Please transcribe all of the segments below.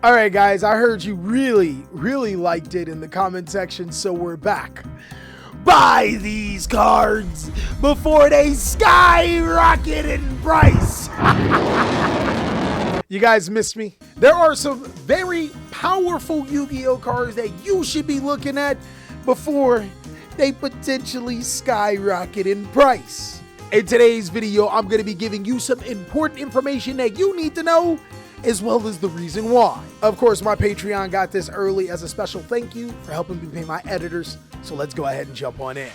All right, guys, I heard you really liked it in the comment section, so we're back. Buy these cards before they skyrocket in price. You guys missed me. There are some very powerful Yu-Gi-Oh cards that you should be looking at before they potentially skyrocket in price. In today's video, I'm going to be giving you some important information that you need to know, as well as the reason why. Of course, my Patreon got this early as a special thank you for helping me pay my editors, so let's go ahead and jump on in.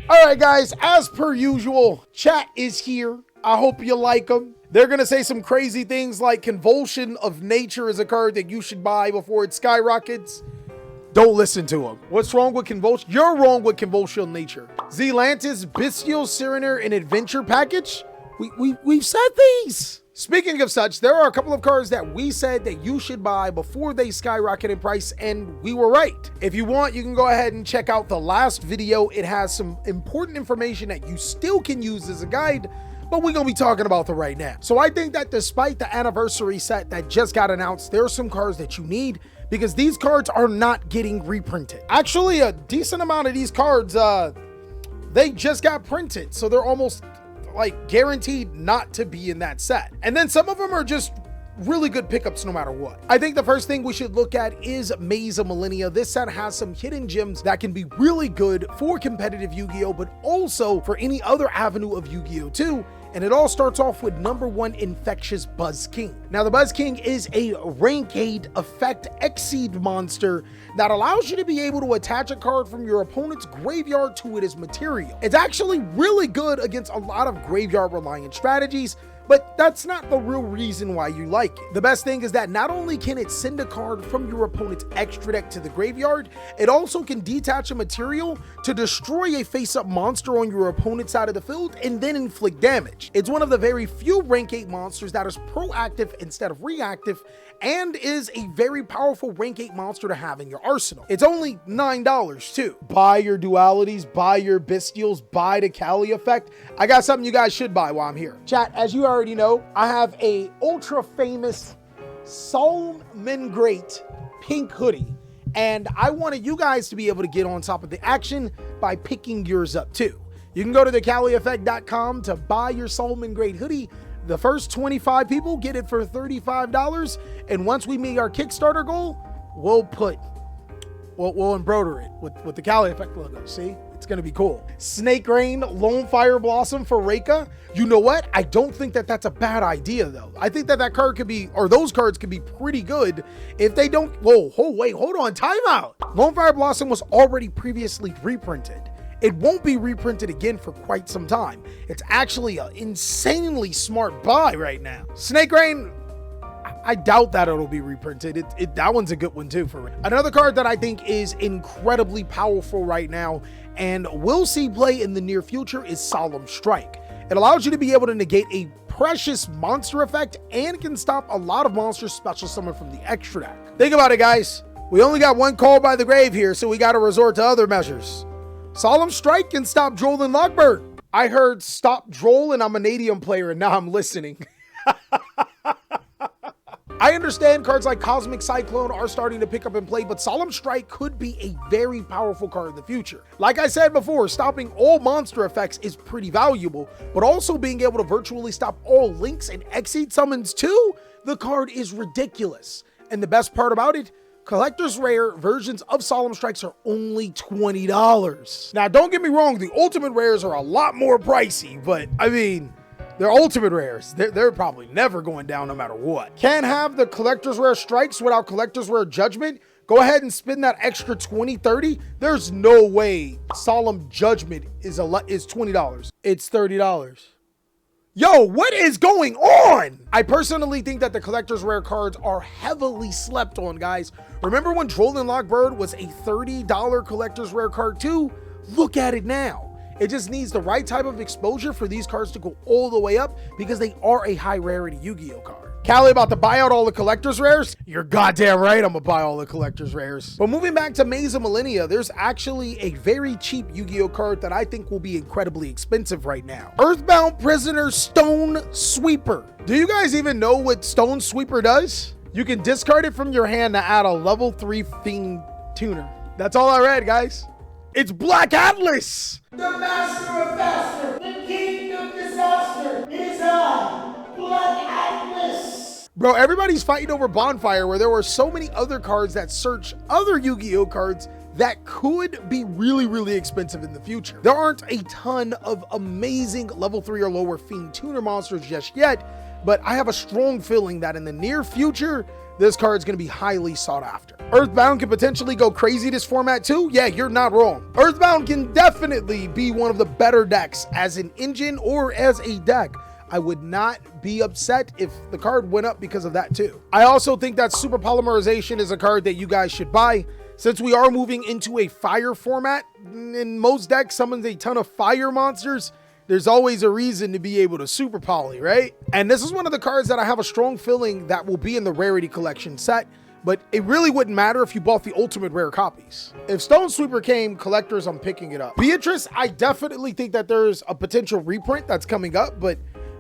All right, guys, as per usual, chat is here. I hope you like them. They're going to say some crazy things like Convulsion of Nature is a card that you should buy before it skyrockets. Don't listen to them. What's wrong with Convulsion? You're wrong with Convulsion of Nature. Zealantis, Bestial Serener, and Adventure Package? We've said these. Speaking of such, there are a couple of cards that we said that you should buy before they skyrocket in price, and we were right. If you want, you can go ahead and check out the last video. It has some important information that you still can use as a guide, but we're gonna be talking about them right now. So I think that despite the anniversary set that just got announced, there are some cards that you need because these cards are not getting reprinted. Actually, a decent amount of these cards, they just got printed, so they're almost like guaranteed not to be in that set. And then some of them are just really good pickups no matter what. I think the first thing we should look at is Maze of Millennia. This set has some hidden gems that can be really good for competitive Yu-Gi-Oh, but also for any other avenue of Yu-Gi-Oh too. And it all starts off with number 1 Infectious Buzz King. Now the Buzz King is a rank 8 effect Exceed monster that allows you to be able to attach a card from your opponent's graveyard to it as material. It's actually really good against a lot of graveyard reliant strategies, but that's not the real reason why you like it. The best thing is that not only can it send a card from your opponent's extra deck to the graveyard, it also can detach a material to destroy a face-up monster on your opponent's side of the field and then inflict damage. It's one of the very few rank 8 monsters that is proactive instead of reactive, and is a very powerful rank 8 monster to have in your arsenal. It's only $9 too. Buy your dualities, buy your bestials, buy TheCaliEffect. I got something you guys should buy while I'm here. Chat, as you already know, I have a ultra famous Solomon Great pink hoodie, and I wanted you guys to be able to get on top of the action by picking yours up too. You can go to TheCaliEffect.com to buy your Solomon Great hoodie. The first 25 people get it for $35, and once we meet our Kickstarter goal, we'll embroider it with the TheCaliEffect logo. See, it's gonna be cool. Snake Rain, Lone Fire Blossom for Reika. You know what? I don't think that that's a bad idea though. I think that card could be, or those cards could be pretty good if they don't. Whoa, wait, hold on, time out. Lone Fire Blossom was already previously reprinted. It won't be reprinted again for quite some time. It's actually an insanely smart buy right now. Snake Rain, I doubt that it'll be reprinted. That one's a good one too for me. Another card that I think is incredibly powerful right now and will see play in the near future is Solemn Strike. It allows you to be able to negate a precious monster effect and can stop a lot of monsters special summon from the extra deck. Think about it, guys. We only got one call by the grave here, so we got to resort to other measures. Solemn Strike can stop Droll and Lockbird. I heard stop Droll and I'm an Adium player and now I'm listening. I understand cards like Cosmic Cyclone are starting to pick up and play, but Solemn Strike could be a very powerful card in the future. Like I said before, stopping all monster effects is pretty valuable, but also being able to virtually stop all links and exceed summons too, the card is ridiculous. And the best part about it, collector's rare versions of Solemn Strikes are only $20. Now, don't get me wrong, the ultimate rares are a lot more pricey, but I mean, they're ultimate rares. They're probably never going down no matter what. Can't have the collector's rare strikes without collector's rare judgment. Go ahead and spend that extra $20, $30. There's no way Solemn Judgment is $20. It's $30. Yo, what is going on? I personally think that the collector's rare cards are heavily slept on, guys. Remember when Droll and Lockbird was a $30 collector's rare card too? Look at it now. It just needs the right type of exposure for these cards to go all the way up because they are a high rarity Yu-Gi-Oh card. Callie about to buy out all the collector's rares? You're goddamn right I'm gonna buy all the collector's rares. But moving back to Maze of Millennia, there's actually a very cheap Yu-Gi-Oh card that I think will be incredibly expensive right now. Earthbound Prisoner Stone Sweeper. Do you guys even know what Stone Sweeper does? You can discard it from your hand to add a level 3 Fiend Tuner. That's all I read, guys. It's Black Atlas! The master of faster, the king of disaster, is I, Black Atlas! Bro, everybody's fighting over Bonfire, where there were so many other cards that search other Yu-Gi-Oh cards that could be really, really expensive in the future. There aren't a ton of amazing level 3 or lower Fiend Tuner monsters just yet, but I have a strong feeling that in the near future, this card is going to be highly sought after. Earthbound can potentially go crazy this format too. Yeah, you're not wrong. Earthbound can definitely be one of the better decks as an engine or as a deck. I would not be upset if the card went up because of that too. I also think that Super Polymerization is a card that you guys should buy. Since we are moving into a fire format, in most decks summons a ton of fire monsters, there's always a reason to be able to super poly, right? And this is one of the cards that I have a strong feeling that will be in the rarity collection set, but it really wouldn't matter if you bought the ultimate rare copies. If Stone Sweeper came, collectors, I'm picking it up. Beatrice, I definitely think that there's a potential reprint that's coming up, but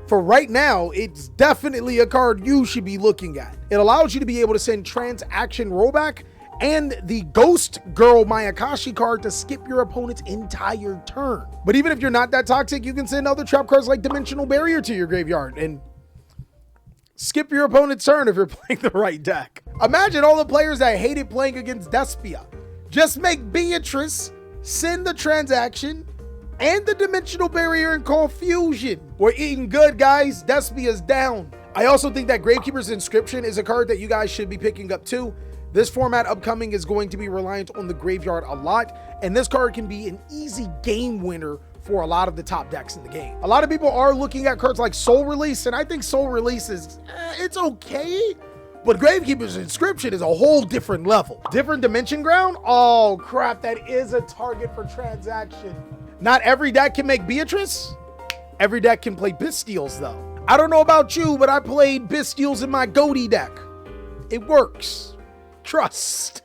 for right now, it's definitely a card you should be looking at. It allows you to be able to send transaction rollback and the Ghost Girl Mayakashi card to skip your opponent's entire turn. But even if you're not that toxic, you can send other trap cards like Dimensional Barrier to your graveyard and skip your opponent's turn if you're playing the right deck. Imagine all the players that hated playing against Despia. Just make Beatrice, send the transaction, and the Dimensional Barrier and call Fusion. We're eating good, guys. Despia's down. I also think that Gravekeeper's Inscription is a card that you guys should be picking up too. This format upcoming is going to be reliant on the graveyard a lot, and this card can be an easy game winner for a lot of the top decks in the game. A lot of people are looking at cards like Soul Release, and I think Soul Release is, it's okay, but Gravekeeper's Inscription is a whole different level. Different Dimension Ground? Oh crap, that is a target for transaction. Not every deck can make Beatrice. Every deck can play Bisteels though. I don't know about you, but I played Bisteels in my Goaty deck. It works. Trust.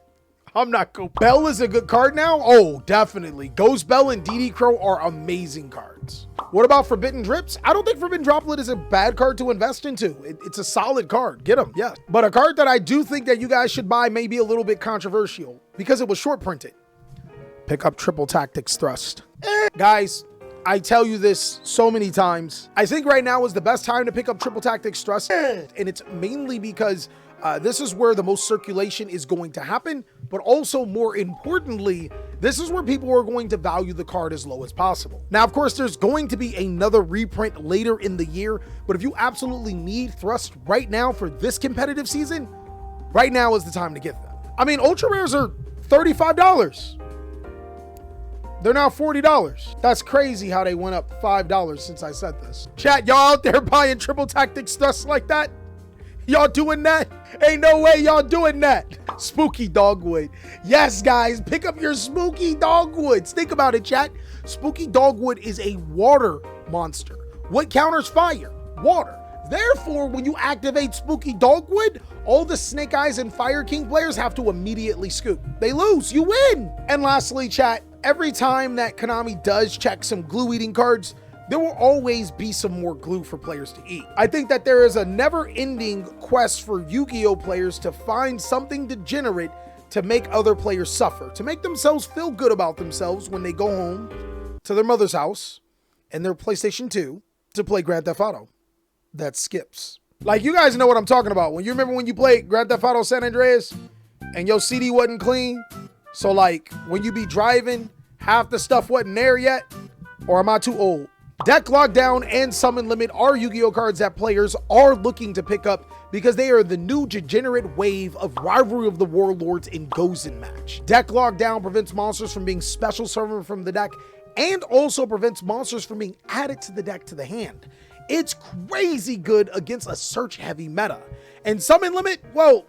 I'm not go. Bell is a good card now. Oh, definitely. Ghost Bell and DD Crow are amazing cards. What about Forbidden Drips? I don't think Forbidden Droplet is a bad card to invest into. It's a solid card. Get them, yes. But a card that I do think that you guys should buy may be a little bit controversial because it was short printed. Pick up Triple Tactics Thrust. Guys, I tell you this so many times. I think right now is the best time to pick up Triple Tactics Thrust. And it's mainly because this is where the most circulation is going to happen, but also more importantly, this is where people are going to value the card as low as possible. Now, of course, there's going to be another reprint later in the year, but if you absolutely need Thrust right now for this competitive season, right now is the time to get them. I mean, Ultra Rares are $35. They're now $40. That's crazy how they went up $5 since I said this. Chat, y'all out there buying Triple Tactics Thrust like that? Y'all doing that? Ain't no way y'all doing that. Spooky Dogwood. Yes, guys, pick up your Spooky Dogwoods. Think about it, chat. Spooky Dogwood is a water monster. What counters fire? Water. Therefore, when you activate Spooky Dogwood, all the Snake Eyes and Fire King players have to immediately scoop. They lose, you win. And lastly, chat, every time that Konami does check some glue-eating cards, there will always be some more glue for players to eat. I think that there is a never-ending quest for Yu-Gi-Oh players to find something degenerate to make other players suffer, to make themselves feel good about themselves when they go home to their mother's house and their PlayStation 2 to play Grand Theft Auto. That skips. Like, you guys know what I'm talking about. When you remember when you played Grand Theft Auto San Andreas and your CD wasn't clean? So like when you be driving, half the stuff wasn't there yet? Or am I too old? Deck Lockdown and Summon Limit are Yu-Gi-Oh cards that players are looking to pick up because they are the new degenerate wave of Rivalry of the Warlords in Gozen match. Deck Lockdown prevents monsters from being special summoned from the deck and also prevents monsters from being added to the deck to the hand. It's crazy good against a search-heavy meta. And Summon Limit, well,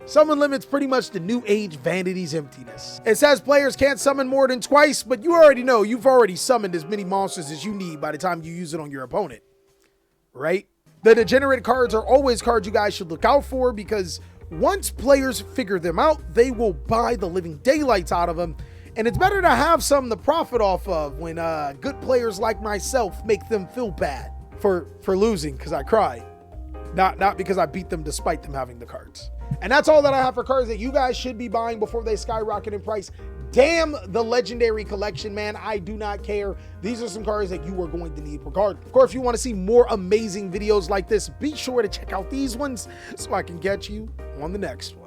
Summon Limit's pretty much the new age Vanity's Emptiness. It says players can't summon more than twice, but you already know you've already summoned as many monsters as you need by the time you use it on your opponent, right? The degenerate cards are always cards you guys should look out for, because once players figure them out, they will buy the living daylights out of them. And it's better to have some to profit off of when good players like myself make them feel bad for losing because I cried. Not because I beat them despite them having the cards. And that's all that I have for cards that you guys should be buying before they skyrocket in price. Damn the legendary collection, man. I do not care. These are some cards that you are going to need regardless. Of course, if you want to see more amazing videos like this, be sure to check out these ones so I can get you on the next one.